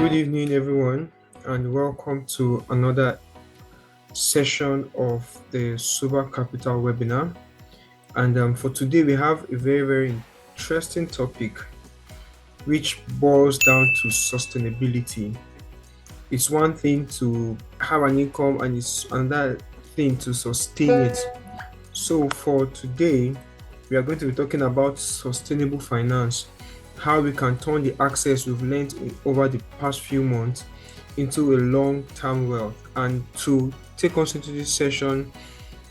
Good evening, everyone, and welcome to another session of the SUBA Capital webinar. And for today, we have a very interesting topic which boils down to sustainability. It's one thing to have an income, and it's another thing to sustain it. So, for today, we are going to be talking about sustainable finance, how we can turn the access we've learned over the past few months into a long-term wealth. And to take us into this session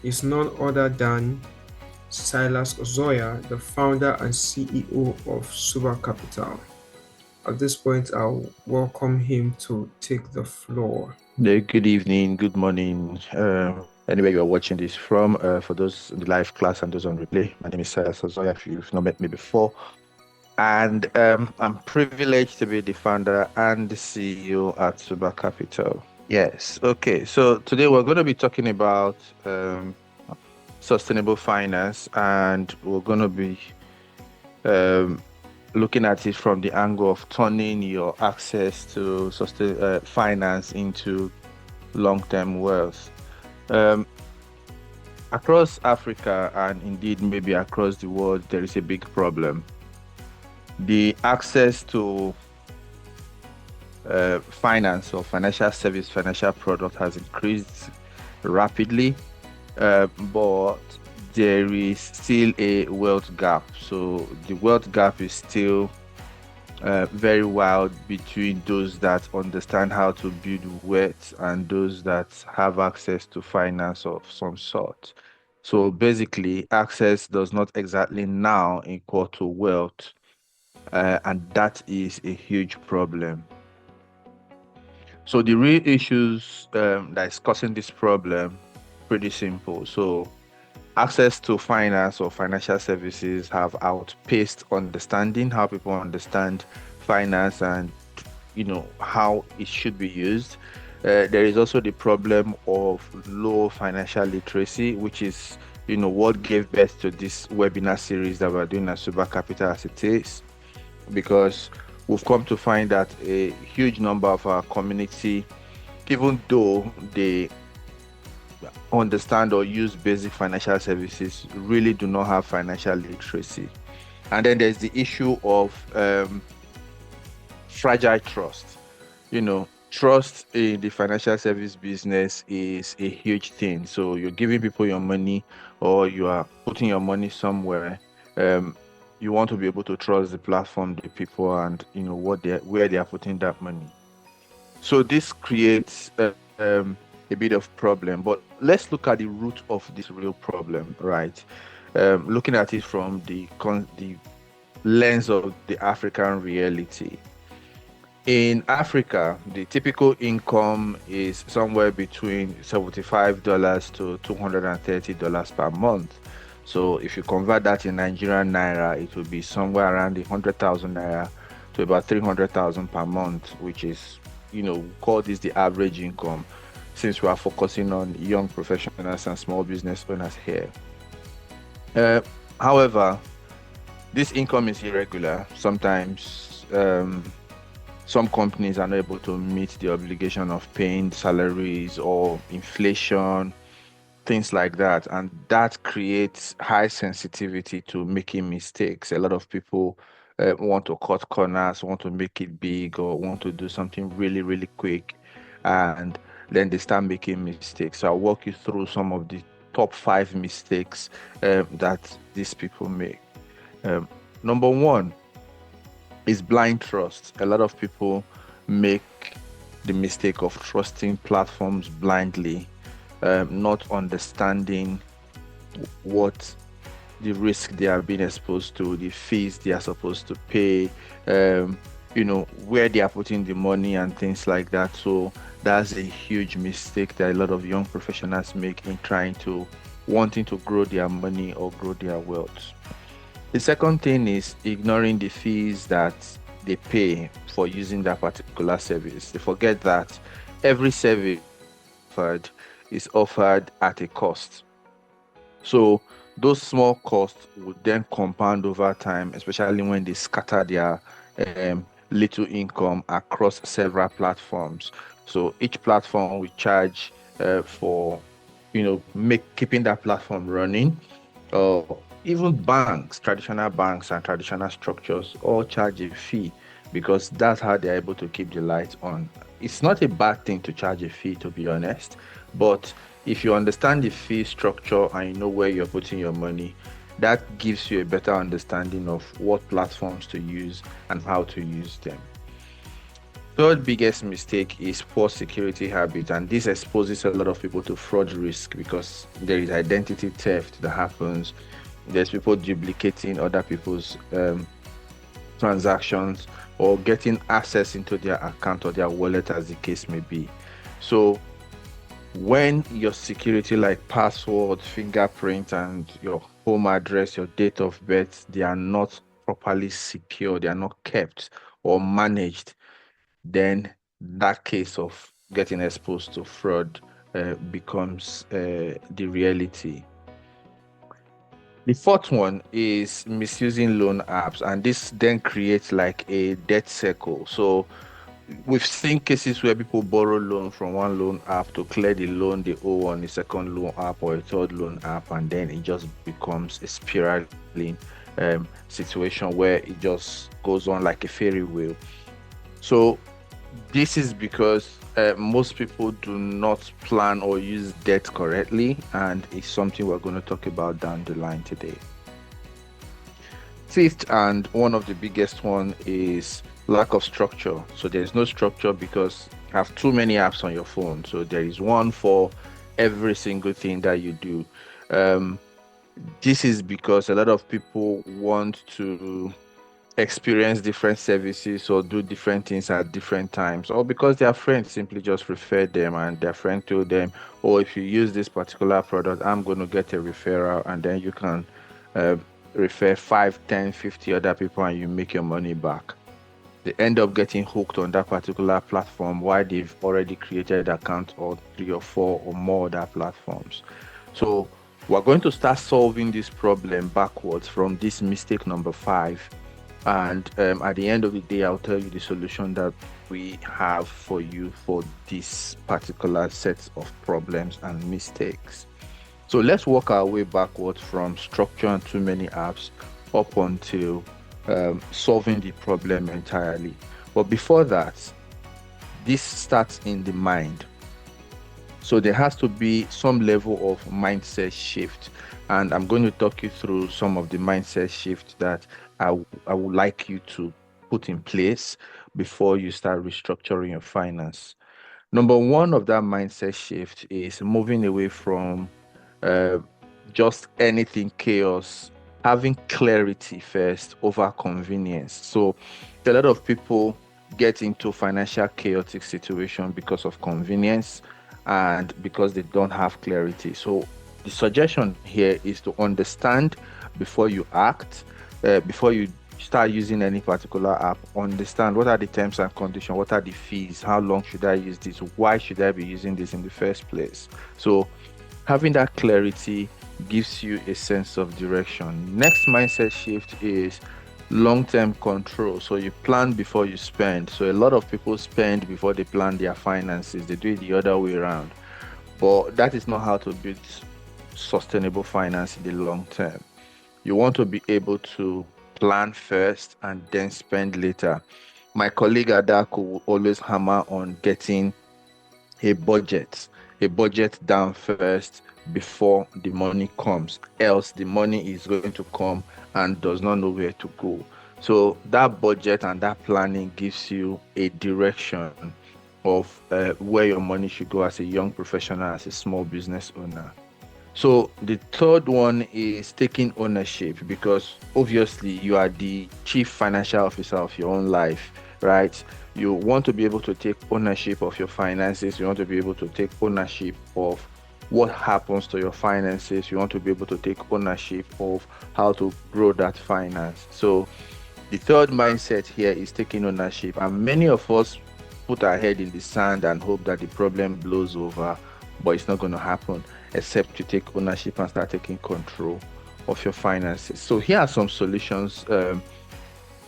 is none other than Silas Ozoya, the founder and CEO of SUBA Capital. At this point, I'll welcome him to take the floor. Good evening, good morning, anywhere you are watching this from. For those in the live class and those on replay, my name is Silas Ozoya, if you've not met me before. And I'm privileged to be the founder and the CEO at SUBA Capital. Yes, okay. So today we're going to be talking about sustainable finance, and we're going to be looking at it from the angle of turning your access to finance into long-term wealth. Across Africa and indeed maybe across the world, there is a big problem. The access to finance or financial service, financial product has increased rapidly, but there is still a wealth gap. So the wealth gap is still very wild between those that understand how to build wealth and those that have access to finance of some sort. So basically, access does not exactly now equal to wealth, and that is a huge problem. So the real issues that is causing this problem, pretty simple. So access to finance or financial services have outpaced understanding, how people understand finance and how it should be used. There is also the problem of low financial literacy, which is what gave birth to this webinar series that we're doing at SUBA Capital as it is, because we've come to find that a huge number of our community, even though they understand or use basic financial services, really do not have financial literacy. And then there's the issue of fragile trust. Trust in the financial service business is a huge thing. So you're giving people your money or you are putting your money somewhere. You want to be able to trust the platform, the people, and where they are putting that money. So this creates a bit of problem, but let's look at the root of this real problem, right? Looking at it from the lens of the African reality. In Africa, the typical income is somewhere between $75 to $230 per month. So if you convert that in Nigerian naira, it will be somewhere around 100,000 naira to about 300,000 per month, which is, call this the average income, since we are focusing on young professionals and small business owners here. However, this income is irregular. Sometimes some companies are not able to meet the obligation of paying salaries or inflation, things like that. And that creates high sensitivity to making mistakes. A lot of people want to cut corners, want to make it big, or want to do something really quick. And then they start making mistakes. So I'll walk you through some of the top 5 mistakes that these people make. Number 1 is blind trust. A lot of people make the mistake of trusting platforms blindly, not understanding what the risk they are being exposed to, the fees they are supposed to pay, where they are putting the money and things like that. So that's a huge mistake that a lot of young professionals make in wanting to grow their money or grow their wealth. The second thing is ignoring the fees that they pay for using that particular service. They forget that every service is offered at a cost. So those small costs would then compound over time, especially when they scatter their little income across several platforms. So each platform will charge for, keeping that platform running. Even banks, traditional banks and traditional structures all charge a fee because that's how they're able to keep the lights on. It's not a bad thing to charge a fee, to be honest, but if you understand the fee structure and you know where you're putting your money, that gives you a better understanding of what platforms to use and how to use them. Third biggest mistake is poor security habit, and this exposes a lot of people to fraud risk because there is identity theft that happens. There's people duplicating other people's transactions or getting access into their account or their wallet, as the case may be. So when your security, like password, fingerprint, and your home address, your date of birth, they are not properly secure, they are not kept or managed, then that case of getting exposed to fraud becomes the reality. The fourth one is misusing loan apps, and this then creates like a debt circle. So we've seen cases where people borrow loan from one loan app to clear the loan they owe on the second loan app or a third loan app, and then it just becomes a spiraling situation where it just goes on like a fairy wheel. So this is because most people do not plan or use debt correctly, and it's something we're going to talk about down the line today. Fifth, and one of the biggest one, is lack of structure. So there's no structure because you have too many apps on your phone. So there is one for every single thing that you do. This is because a lot of people want to experience different services or do different things at different times, or because their friends simply just referred them and their friend told them, oh, if you use this particular product, I'm going to get a referral, and then you can uh, refer 5, 10, 50 other people and you make your money back. They end up getting hooked on that particular platform while they've already created an account or 3 or 4 or more other platforms. So we're going to start solving this problem backwards from this mistake number 5. And at the end of the day, I'll tell you the solution that we have for you for this particular set of problems and mistakes. So let's work our way backwards from structure and too many apps up until solving the problem entirely. But before that, this starts in the mind. So there has to be some level of mindset shift. And I'm going to talk you through some of the mindset shift that I would like you to put in place before you start restructuring your finance. Number one of that mindset shift is moving away from just anything chaos, having clarity first over convenience. So a lot of people get into financial chaotic situation because of convenience and because they don't have clarity. So the suggestion here is to understand before you act, before you start using any particular app. Understand what are the terms and conditions, what are the fees, how long should I use this, why should I be using this in the first place. So having that clarity gives you a sense of direction. Next mindset shift is long-term control. So you plan before you spend. So a lot of people spend before they plan their finances. They do it the other way around, but that is not how to build sustainable finance in the long term. You want to be able to plan first and then spend later. My colleague Adako will always hammer on getting a budget down first before the money comes, else the money is going to come and does not know where to go. So that budget and that planning gives you a direction of where your money should go as a young professional, as a small business owner. So the third one is taking ownership, because obviously you are the chief financial officer of your own life, right? You want to be able to take ownership of your finances. You want to be able to take ownership of what happens to your finances. You want to be able to take ownership of how to grow that finance. So the third mindset here is taking ownership. And many of us put our head in the sand and hope that the problem blows over, but it's not going to happen except you take ownership and start taking control of your finances. So here are some solutions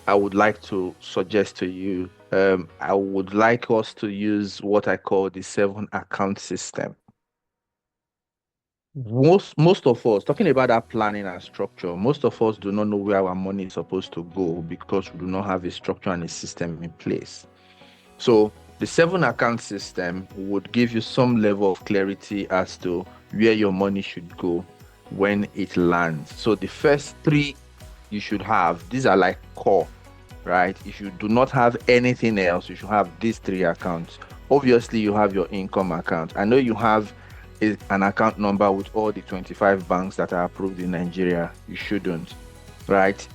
I would like to suggest to you, I would like us to use what I call the 7 account system. Most of us, talking about that planning and structure, most of us do not know where our money is supposed to go because we do not have a structure and a system in place. So the 7 account system would give you some level of clarity as to where your money should go when it lands. So the first 3 you should have, these are like core, right? If you do not have anything else, you should have these 3 accounts. Obviously, you have your income account. I know you have an account number with all the 25 banks that are approved in Nigeria. You shouldn't, right?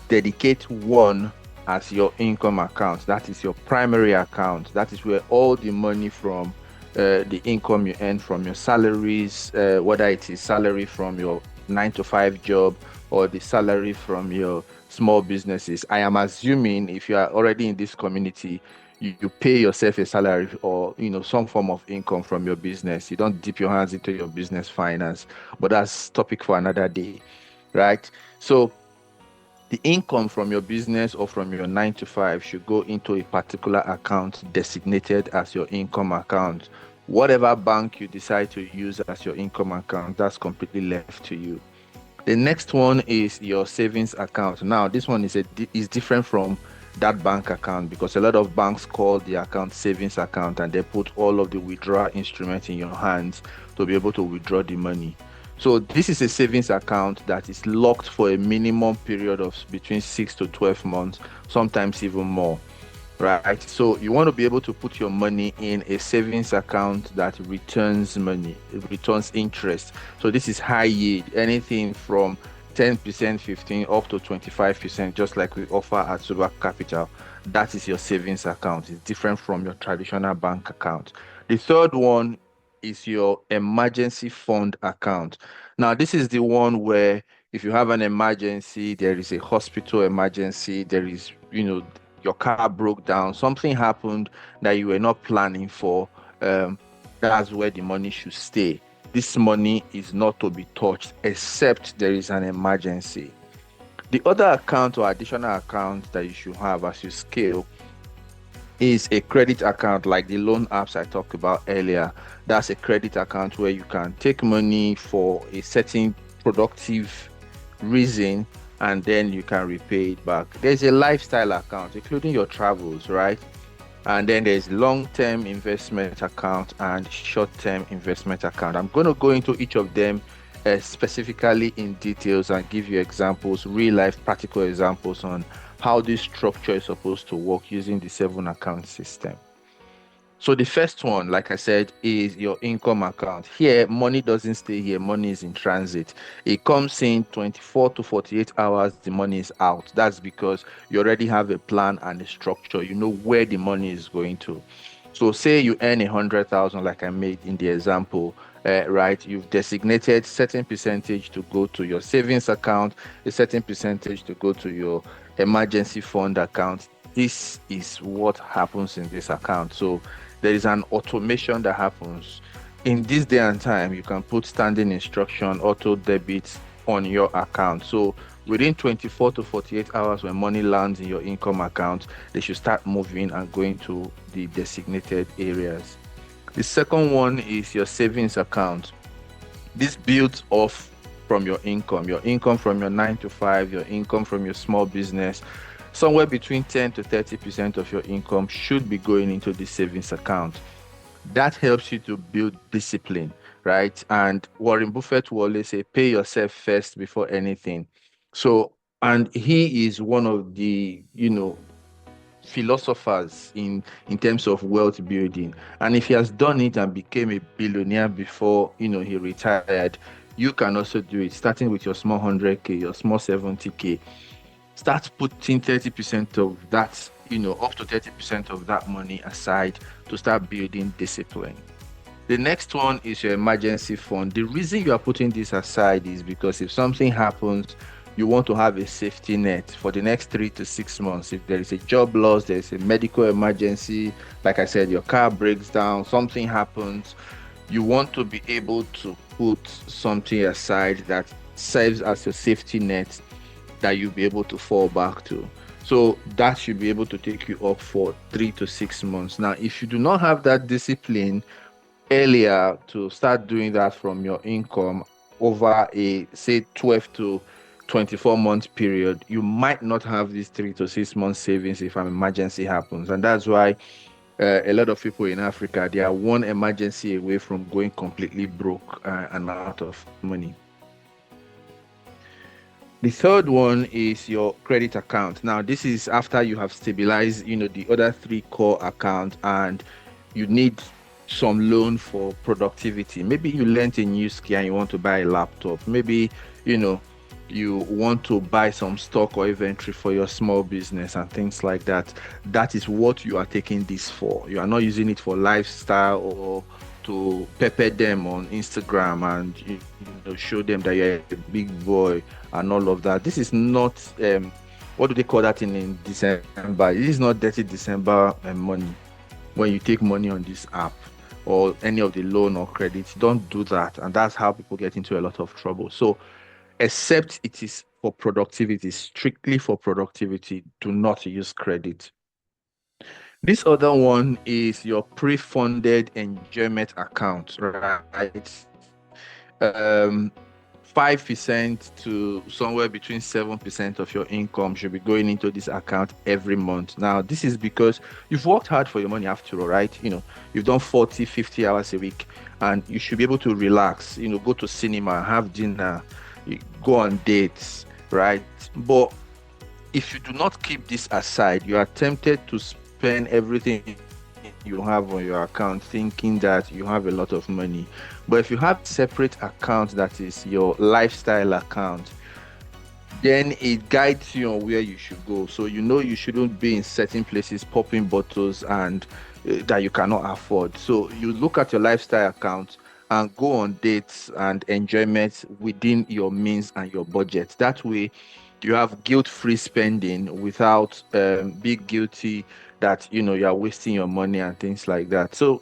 Dedicate one as your income account. That is your primary account. That is where all the money from the income you earn from your salaries, whether it is salary from your 9 to 5 job or the salary from your small businesses. I am assuming if you are already in this community, you pay yourself a salary or some form of income from your business. You don't dip your hands into your business finance, but that's topic for another day, right? So the income from your business or from your 9 to 5 should go into a particular account designated as your income account. Whatever bank you decide to use as your income account, that's completely left to you. The next one is your savings account. Now, this one is different from that bank account because a lot of banks call the account savings account and they put all of the withdrawal instruments in your hands to be able to withdraw the money. So this is a savings account that is locked for a minimum period of between 6 to 12 months, sometimes even more, right? So you want to be able to put your money in a savings account that returns money, it returns interest. So this is high yield, anything from 10%, 15 up to 25%, just like we offer at SUBA Capital. That is your savings account. It's different from your traditional bank account. The third one is your emergency fund account. Now, this is the one where if you have an emergency, there is a hospital emergency, there is, your car broke down, something happened that you were not planning for, that's where the money should stay. This money is not to be touched except there is an emergency. The other account or additional account that you should have as you scale is a credit account like the loan apps I talked about earlier. That's a credit account where you can take money for a certain productive reason and then you can repay it back. There's a lifestyle account, including your travels, right? And then there's long-term investment account and short-term investment account. I'm going to go into each of them specifically in details and give you examples, real-life practical examples on how this structure is supposed to work using the 7 account system. So the first one, like I said, is your income account. Here, money doesn't stay here. Money is in transit. It comes in 24 to 48 hours, the money is out. That's because you already have a plan and a structure. You know where the money is going to. So say you earn 100,000, like I made in the example, right? You've designated certain percentage to go to your savings account, a certain percentage to go to your emergency fund account. This is what happens in this account. So there is an automation that happens. In this day and time, you can put standing instruction, auto debit on your account. So within 24 to 48 hours, when money lands in your income account, they should start moving and going to the designated areas. The second one is your savings account. This builds off from your income from your 9 to 5, your income from your small business. Somewhere between 10 to 30% of your income should be going into the savings account. That helps you to build discipline, right? And Warren Buffett will always say, pay yourself first before anything. So, and he is one of the, philosophers in terms of wealth building. And if he has done it and became a billionaire before, he retired, you can also do it, starting with your small 100K, your small 70K. Start putting 30% of that, up to 30% of that money aside to start building discipline. The next one is your emergency fund. The reason you are putting this aside is because if something happens, you want to have a safety net for the next 3 to 6 months. If there is a job loss, there is a medical emergency, like I said, your car breaks down, something happens, you want to be able to put something aside that serves as your safety net that you'll be able to fall back to. So that should be able to take you up for 3 to 6 months. Now, if you do not have that discipline earlier to start doing that from your income over a say 12 to 24-month period, you might not have these 3 to 6 months savings if an emergency happens. And that's why a lot of people in Africa, they are one emergency away from going completely broke and out of money. The third one is your credit account. Now, this is after you have stabilized, the other three core accounts, and you need some loan for productivity. Maybe you learned a new skill and you want to buy a laptop. Maybe, you know, you want to buy some stock or inventory for your small business and things like that. That is what you are taking this for. You are not using it for lifestyle or to pepper them on Instagram and show them that you're a big boy and all of that. This is not what do they call that in December? This is not dirty December money. When you take money on this app or any of the loan or credit, don't do that. And that's how people get into a lot of trouble. So except it is for productivity, strictly for productivity, do not use credit. This other one is your pre-funded enjoyment account, right? Um, 5% to somewhere between 7% of your income should be going into this account every month. Now, this is because you've worked hard for your money after all, right? You've done 40, 50 hours a week, and you should be able to relax, go to cinema, have dinner, go on dates, right? But if you do not keep this aside, you are tempted to spend everything you have on your account thinking that you have a lot of money. But if you have a separate account that is your lifestyle account, then it guides you on where you should go. So you shouldn't be in certain places popping bottles and that you cannot afford. So you look at your lifestyle account and go on dates and enjoyment within your means and your budget. That way you have guilt-free spending without being guilty that you are wasting your money and things like that. So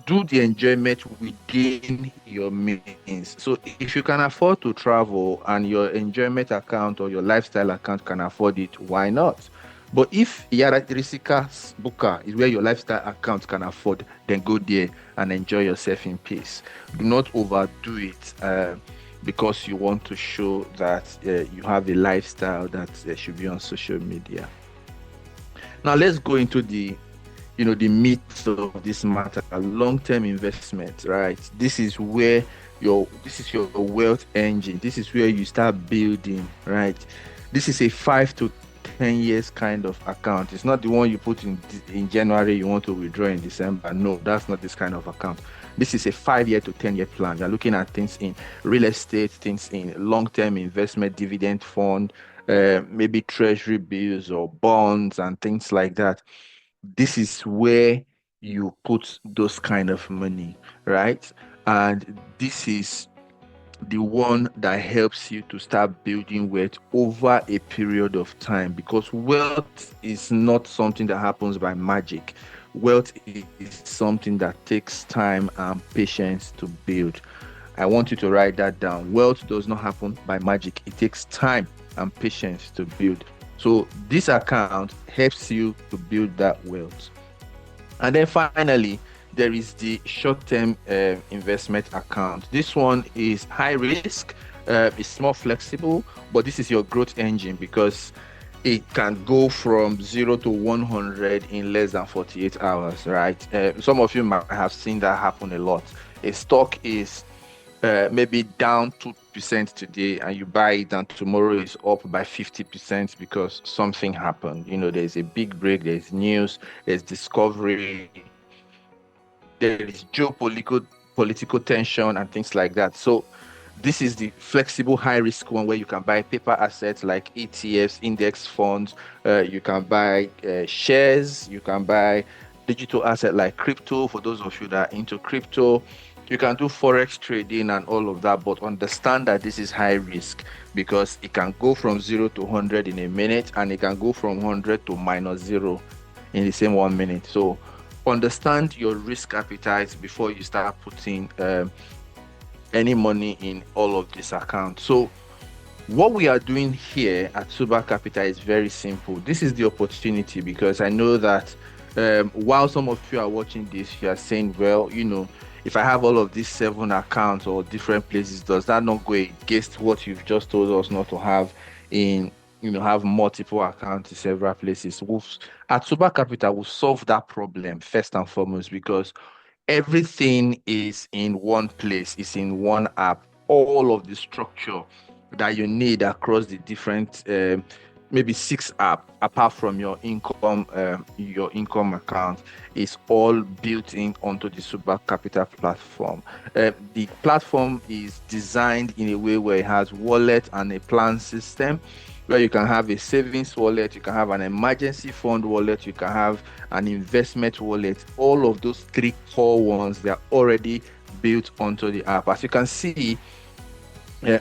do the enjoyment within your means. So if you can afford to travel and your enjoyment account or your lifestyle account can afford it, why not? But if Risika Buka is where your lifestyle account can afford, then go there and enjoy yourself in peace. Do not overdo it because you want to show that you have a lifestyle that should be on social media. Now let's go into the meat of this matter, long-term investment, right? This is your wealth engine. This is where you start building, right? This is a 5 to 10 years kind of account. It's not the one you put in January, you want to withdraw in December. No, that's not this kind of account. This is a 5 year to 10 year plan. You're looking at things in real estate, things in long-term investment, dividend fund, maybe treasury bills or bonds and things like that. This is where you put those kind of money, right? And this is the one that helps you to start building wealth over a period of time, because wealth is not something that happens by magic. Wealth is something that takes time and patience to build. I want you to write that down. Wealth does not happen by magic. It takes time and patience to build. So this account helps you to build that wealth. And then finally, there is the short-term investment account. This one is high risk. It's more flexible, but this is your growth engine because it can go from 0 to 100 in less than 48 hours, right? Some of you might have seen that happen a lot. A stock is maybe down 2% today and you buy it and tomorrow is up by 50% because something happened. There's a big break, there's news, there's discovery, there is geopolitical tension and things like that. So this is the flexible high risk one where you can buy paper assets like ETFs, index funds, you can buy shares, you can buy digital asset like crypto for those of you that are into crypto. You can do forex trading and all of that, but understand that this is high risk because it can go from 0 to 100 in a minute and it can go from 100 to -0 in the same 1 minute. So understand your risk appetite before you start putting any money in all of this account. So What we are doing here at SUBA Capital is very simple. This is the opportunity because I know that while some of you are watching this, you are saying, well, if I have all of these 7 accounts or different places, does that not go against what you've just told us not to have in, have multiple accounts in several places? At SUBA Capital, we'll solve that problem first and foremost because everything is in one place, it's in one app. All of the structure that you need across the different maybe 6 app apart from your income account is all built in onto the Super Capital platform. The platform is designed in a way where it has wallet and a plan system where you can have a savings wallet, you can have an emergency fund wallet, you can have an investment wallet. All of those 3 core ones, they are already built onto the app. As you can see,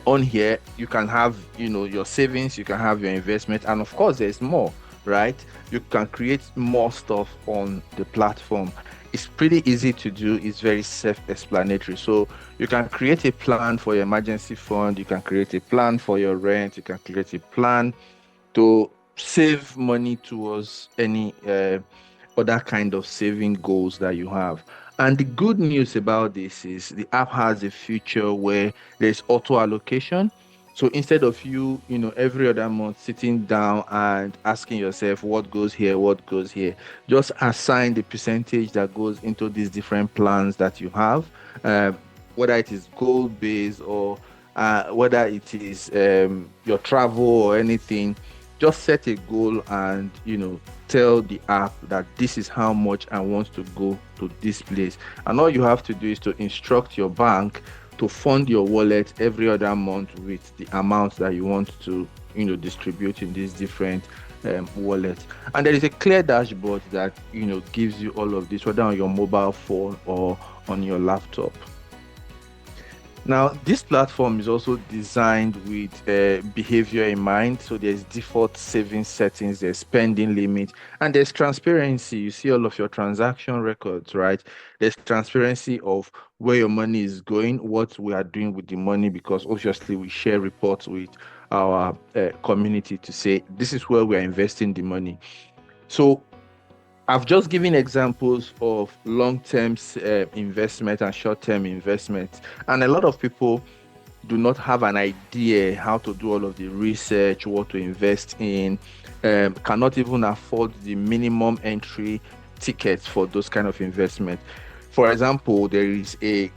on here you can have your savings, you can have your investment, and of course there's more, right? You can create more stuff on the platform. It's pretty easy to do, it's very self-explanatory. So you can create a plan for your emergency fund, you can create a plan for your rent, you can create a plan to save money towards any other kind of saving goals that you have. And the good news about this is the app has a feature where there's auto allocation. So instead of every other month sitting down and asking yourself what goes here, what goes here, just assign the percentage that goes into these different plans that you have, uh, whether it is goal based or whether it is your travel or anything. Just set a goal and tell the app that this is how much I want to go to this place. And all you have to do is to instruct your bank to fund your wallet every other month with the amount that you want to distribute in these different wallets. And there is a clear dashboard that gives you all of this, whether on your mobile phone or on your laptop. Now, this platform is also designed with behavior in mind. So there's default savings settings, there's spending limit, and there's transparency. You see all of your transaction records, right? There's transparency of where your money is going, what we are doing with the money, because obviously we share reports with our community to say this is where we're investing the money. So I've just given examples of long-term investment and short-term investment, and a lot of people do not have an idea how to do all of the research, what to invest in, cannot even afford the minimum entry tickets for those kind of investment. For example, there is a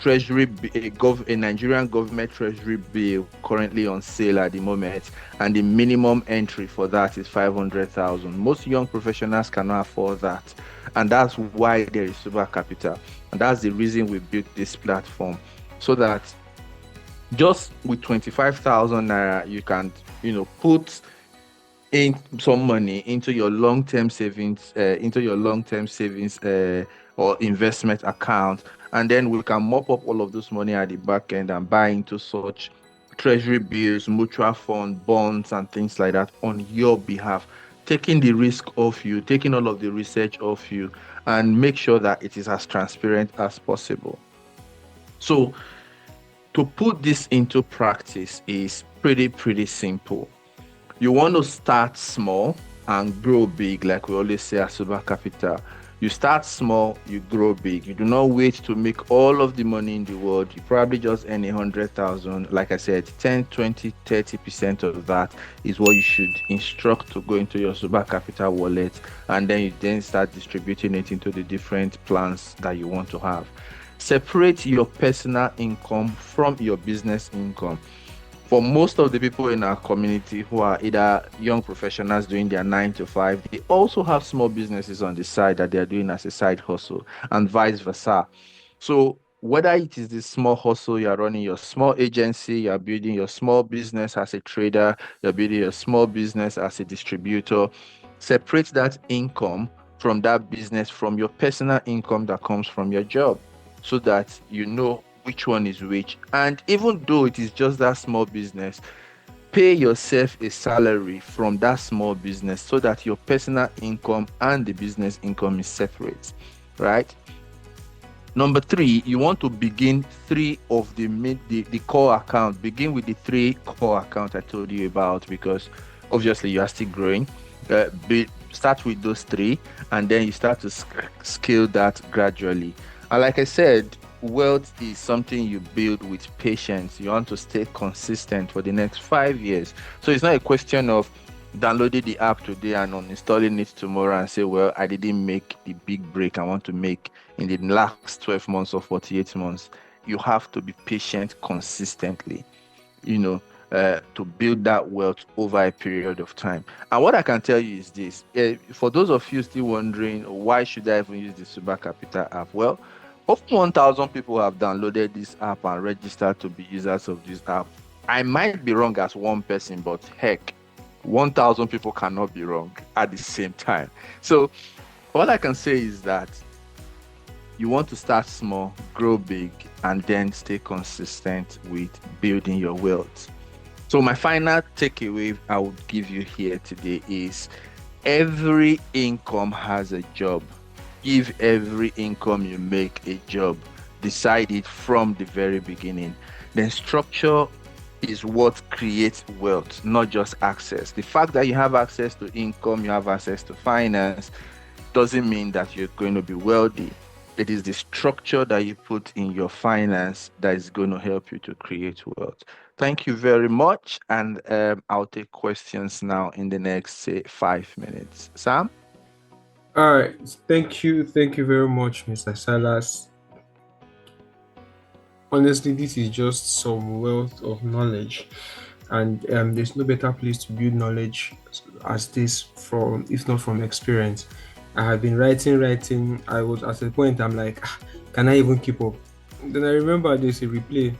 a Nigerian government treasury bill currently on sale at the moment, and the minimum entry for that is 500,000. Most young professionals cannot afford that, and that's why there is SUBA Capital, and that's the reason we built this platform, so that just with 25,000 naira you can put in some money into your long-term savings or investment account, and then we can mop up all of this money at the back end and buy into such treasury bills, mutual fund, bonds, and things like that on your behalf, taking the risk off you, taking all of the research off you, and make sure that it is as transparent as possible. So to put this into practice is pretty simple. You want to start small and grow big, like we always say at SUBA Capital. You start small, you grow big. You do not wait to make all of the money in the world. You probably just earn 100,000. Like I said, 10, 20, 30% of that is what you should instruct to go into your SUBA Capital wallet. And then you then start distributing it into the different plans that you want to have. Separate your personal income from your business income. For most of the people in our community who are either young professionals doing their 9 to 5, they also have small businesses on the side that they're doing as a side hustle, and vice versa. So whether it is the small hustle, you're running your small agency, you're building your small business as a trader, you're building your small business as a distributor, separate that income from that business from your personal income that comes from your job, so that you know which one is which. And even though it is just that small business, pay yourself a salary from that small business so that your personal income and the business income is separate, right? Number three, you want to begin three of the core account. Begin with the three core accounts I told you about, because obviously you are still growing. Start with those three, and then you start to scale that gradually. And like I said, wealth is something you build with patience. You want to stay consistent for the next 5 years. So it's not a question of downloading the app today and uninstalling it tomorrow and say, well, I didn't make the big break I want to make in the last 12 months or 48 months. You have to be patient consistently, to build that wealth over a period of time. And what I can tell you is this, for those of you still wondering, why should I even use the SUBA Capital app? Well, over 1,000 people have downloaded this app and registered to be users of this app. I might be wrong as one person, but heck, 1,000 people cannot be wrong at the same time. So all I can say is that you want to start small, grow big, and then stay consistent with building your wealth. So my final takeaway I would give you here today is every income has a job. Give every income you make a job. Decide it from the very beginning. Then structure is what creates wealth, not just access. The fact that you have access to income, you have access to finance, doesn't mean that you're going to be wealthy. It is the structure that you put in your finance that is going to help you to create wealth. Thank you very much. And I'll take questions now in the next, say, 5 minutes. Sam? All right. Thank you. Thank you very much, Mr. Silas. Honestly, this is just some wealth of knowledge. And there's no better place to build knowledge as this from, if not from experience. I have been writing. I was at a point, I'm like, can I even keep up? Then I remember there's a replay.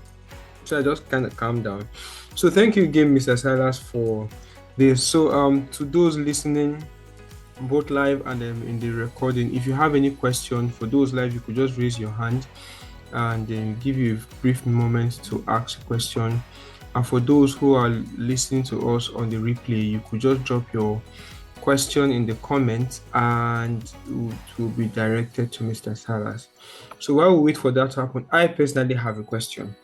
So I just kind of calmed down. So thank you again, Mr. Silas, for this. So to those listening, both live and in the recording, if you have any question for those live, you could just raise your hand and then give you a brief moment to ask a question. And for those who are listening to us on the replay, you could just drop your question in the comments and it will be directed to Mr. Salas. So while we wait for that to happen, I personally have a question,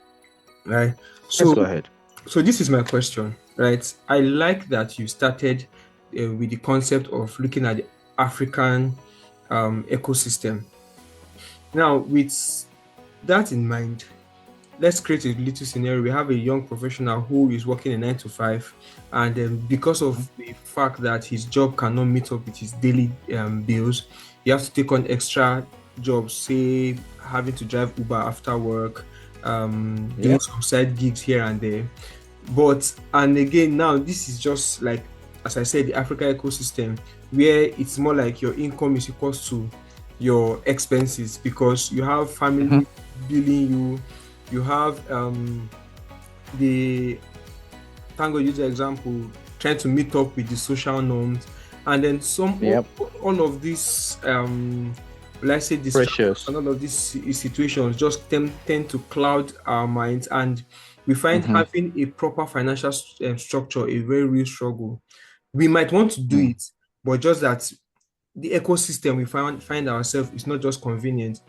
right? Let's So, go ahead. so this is my question, right? I like that you started with the concept of looking at the African ecosystem. Now, with that in mind, let's create a little scenario. We have a young professional who is working a 9 to 5, and because of the fact that his job cannot meet up with his daily bills, he has to take on extra jobs, say having to drive Uber after work, doing some side gigs here and there. And again, now this is just like, as I said, the Africa ecosystem, where it's more like your income is equals to your expenses because you have family billing you. You have the Tango user example trying to meet up with the social norms, and then all of these let's say distractions and all of these situations just tend to cloud our minds, and we find having a proper financial structure a very real struggle. We might want to do it, but just that the ecosystem we find ourselves is not just convenient.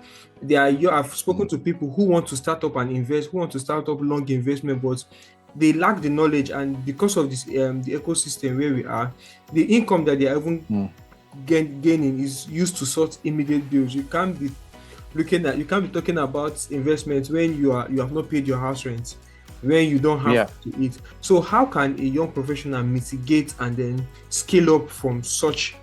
I've spoken to people who want to start up and invest, who want to start up long investment, but they lack the knowledge, and because of this the ecosystem where we are, the income that they are even gaining is used to sort immediate bills. You can't be talking about investments when you have not paid your house rent, when you don't have to eat. So how can a young professional mitigate and then scale up from such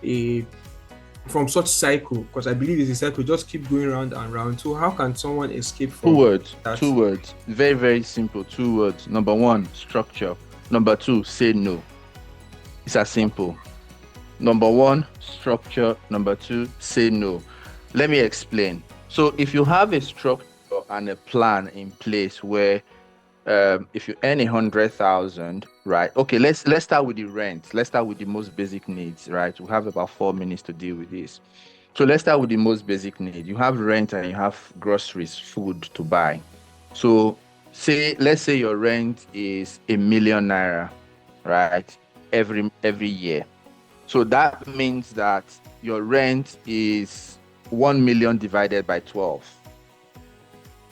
cycle? Because I believe it's a cycle, just keep going round and round. So how can someone escape from that? 2 words, very, very simple. 2 words. Number one, structure. Number two, say no. It's as simple. Number one, structure. Number two, say no. Let me explain. So if you have a structure and a plan in place where if you earn 100,000, right? Okay, let's start with the rent. Let's start with the most basic needs, right? We have about 4 minutes to deal with this. So let's start with the most basic need. You have rent and you have groceries, food to buy. So let's say your rent is ₦1,000,000, right? Every year. So that means that your rent is 1 million divided by 12.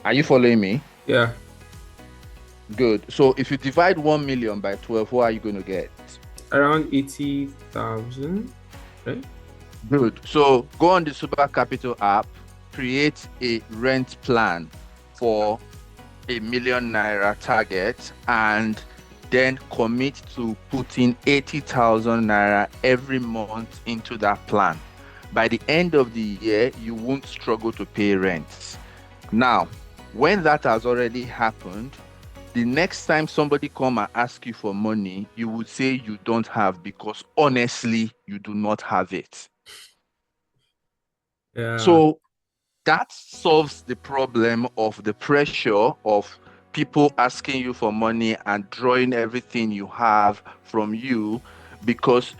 Are you following me? Yeah. Good. So if you divide 1 million by 12, what are you going to get? Around 80,000, right? Good. So go on the SUBA Capital app, create a rent plan for a 1 million naira target, and then commit to putting 80,000 naira every month into that plan. By the end of the year, you won't struggle to pay rent. Now, when that has already happened, the next time somebody come and ask you for money, you would say you don't have because honestly, you do not have it. Yeah. So that solves the problem of the pressure of people asking you for money and drawing everything you have from you, because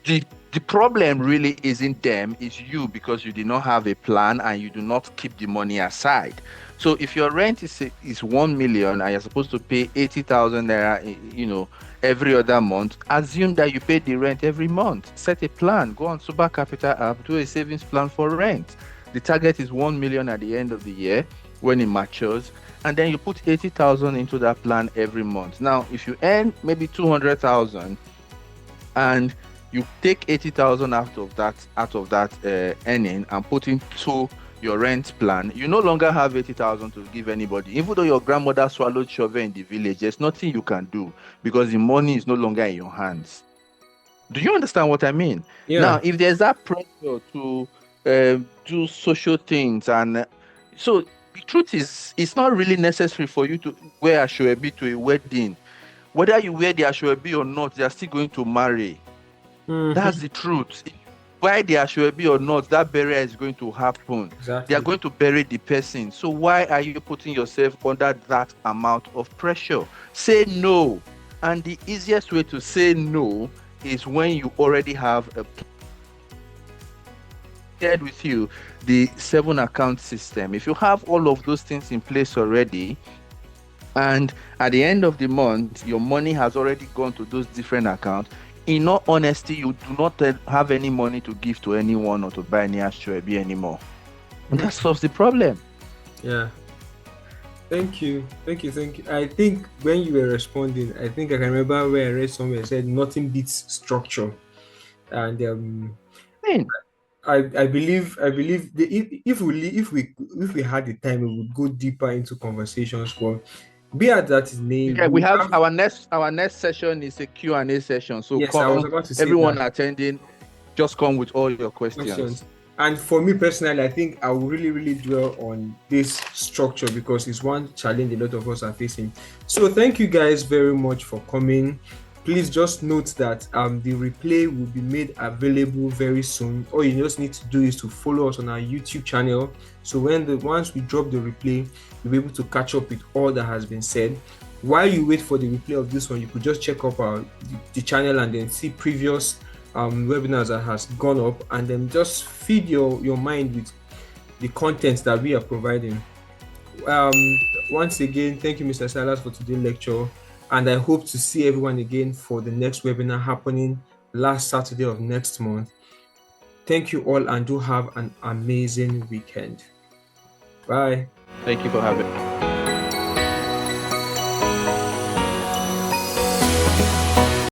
the the problem really isn't them, it's you, because you did not have a plan and you do not keep the money aside. So if your rent is 1 million and you're supposed to pay 80,000 naira, every other month, assume that you pay the rent every month. Set a plan. Go on SUBA Capital app, do a savings plan for rent. The target is 1 million at the end of the year when it matures, and then you put 80,000 into that plan every month. Now, if you earn maybe 200,000 and you take 80,000 out of that earning and put into your rent plan, you no longer have 80,000 to give anybody. Even though your grandmother swallowed shovel in the village, there's nothing you can do because the money is no longer in your hands. Do you understand what I mean? Yeah. Now, if there's that pressure to do social things, and so the truth is, it's not really necessary for you to wear a shoebi to a wedding. Whether you wear the ashwebi or not, they are still going to marry. That's Mhm. the truth. Why the ashwebi or not, that burial is going to happen. They are Exactly. going to bury the person. So why are you putting yourself under that amount of pressure? Say no. And the easiest way to say no is when you already have a shared with you the 7 account system. If you have all of those things in place already, and at the end of the month, your money has already gone to those different accounts. In all honesty, you do not have any money to give to anyone or to buy any Ashwebi anymore. And that Okay. solves the problem. Yeah. Thank you. Thank you. Thank you. I think when you were responding, I think I can remember where I read somewhere said nothing beats structure. And Thing. I believe if we had the time, we would go deeper into conversations. But be at that is name, Yeah, we we have have. our next session is a Q&A session. So Yes, I was come, about to say everyone that. attending, just come with all your questions. Questions. And for me personally, I think I will really, really dwell on this structure because it's one challenge a lot of us are facing. So thank you guys very much for coming. Please just note that the replay will be made available very soon. All you just need to do is to follow us on our YouTube channel. So once we drop the replay, you'll be able to catch up with all that has been said. While you wait for the replay of this one, you could just check up the channel and then see previous webinars that has gone up, and then just feed your mind with the content that we are providing. um Once again, thank you, Mr. Silas, for today's lecture, and I hope to see everyone again for the next webinar happening last Saturday of next month. Thank you all, and do have an amazing weekend. Bye. Thank you for having